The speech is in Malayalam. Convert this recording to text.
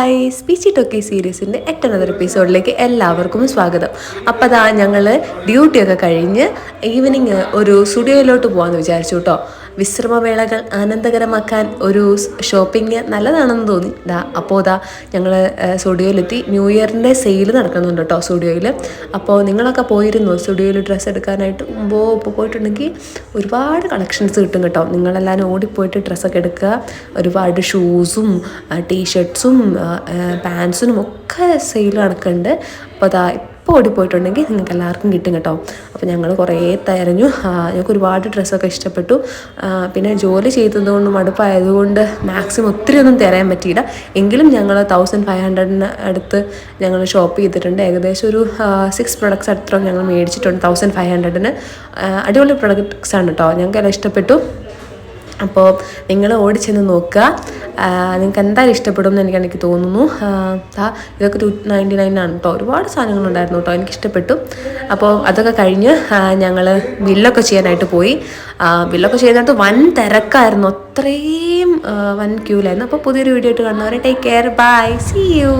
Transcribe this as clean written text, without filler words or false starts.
ഗായ്സ്, പീച്ചി ടോക്കി സീരീസിൻ്റെ ഏറ്റവും എപ്പിസോഡിലേക്ക് എല്ലാവർക്കും സ്വാഗതം. അപ്പോൾ അതാ ഞങ്ങൾ ഡ്യൂട്ടിയൊക്കെ കഴിഞ്ഞ് ഈവനിങ് ഒരു സ്റ്റുഡിയോയിലോട്ട് പോകാമെന്ന് വിചാരിച്ചു കേട്ടോ. വിശ്രമവേളകൾ ആനന്ദകരമാക്കാൻ ഒരു ഷോപ്പിംഗ് നല്ലതാണെന്ന് തോന്നി. അപ്പോൾ ഞങ്ങൾ സ്റ്റുഡിയോയിലെത്തി. ന്യൂ ഇയറിൻ്റെ സെയിൽ നടക്കുന്നുണ്ട് കേട്ടോ സ്റ്റുഡിയോയിൽ. അപ്പോൾ നിങ്ങളൊക്കെ പോയിരുന്നു സ്റ്റുഡിയോയിൽ ഡ്രസ്സ് എടുക്കാനായിട്ട്? ഇപ്പോൾ പോയിട്ടുണ്ടെങ്കിൽ ഒരുപാട് കളക്ഷൻസ് കിട്ടും കേട്ടോ. നിങ്ങളെല്ലാവരും ഓടിപ്പോയിട്ട് ഡ്രസ്സൊക്കെ എടുക്കുക. ഒരുപാട് ഷൂസും ടീഷർട്ട്സും പാൻസിനും ഒക്കെ സെയിൽ നടക്കുന്നുണ്ട്. അപ്പോൾ ഇപ്പോൾ ഓടിപ്പോയിട്ടുണ്ടെങ്കിൽ നിങ്ങൾക്ക് എല്ലാവർക്കും കിട്ടും കേട്ടോ. അപ്പോൾ ഞങ്ങൾ കുറേ തിരഞ്ഞു. ഞങ്ങൾക്ക് ഒരുപാട് ഡ്രസ്സൊക്കെ ഇഷ്ടപ്പെട്ടു. പിന്നെ ജോലി ചെയ്തതുകൊണ്ട് മടുപ്പായതുകൊണ്ട് മാക്സിമം ഒത്തിരി ഒന്നും തിരയാൻ പറ്റിയില്ല. എങ്കിലും ഞങ്ങൾ 1500 അടുത്ത് ഞങ്ങൾ ഷോപ്പ് ചെയ്തിട്ടുണ്ട്. ഏകദേശം ഒരു 6 പ്രൊഡക്ട്സ് അടുത്തോളം ഞങ്ങൾ മേടിച്ചിട്ടുണ്ട് 1500. അടിപൊളി പ്രൊഡക്ട്സാണ് കേട്ടോ. ഞങ്ങൾക്കെല്ലാം ഇഷ്ടപ്പെട്ടു. അപ്പോൾ നിങ്ങൾ ഓടിച്ചെന്ന് നോക്കുക. നിങ്ങൾക്ക് എന്തായാലും ഇഷ്ടപ്പെടും എന്ന് എനിക്ക് തോന്നുന്നു. ഇതൊക്കെ 299 ആണ് കേട്ടോ. ഒരുപാട് സാധനങ്ങളുണ്ടായിരുന്നു കേട്ടോ, എനിക്കിഷ്ടപ്പെട്ടു. അപ്പോൾ അതൊക്കെ കഴിഞ്ഞ് ഞങ്ങൾ ബില്ലൊക്കെ ചെയ്യാനായിട്ട് പോയി. ബില്ലൊക്കെ ചെയ്യാനായിട്ട് വൻ തിരക്കായിരുന്നു. അത്രയും വൻ ക്യൂലായിരുന്നു. അപ്പോൾ പുതിയൊരു വീഡിയോ ആയിട്ട് കാണുന്നവരെ take care, bye, see U.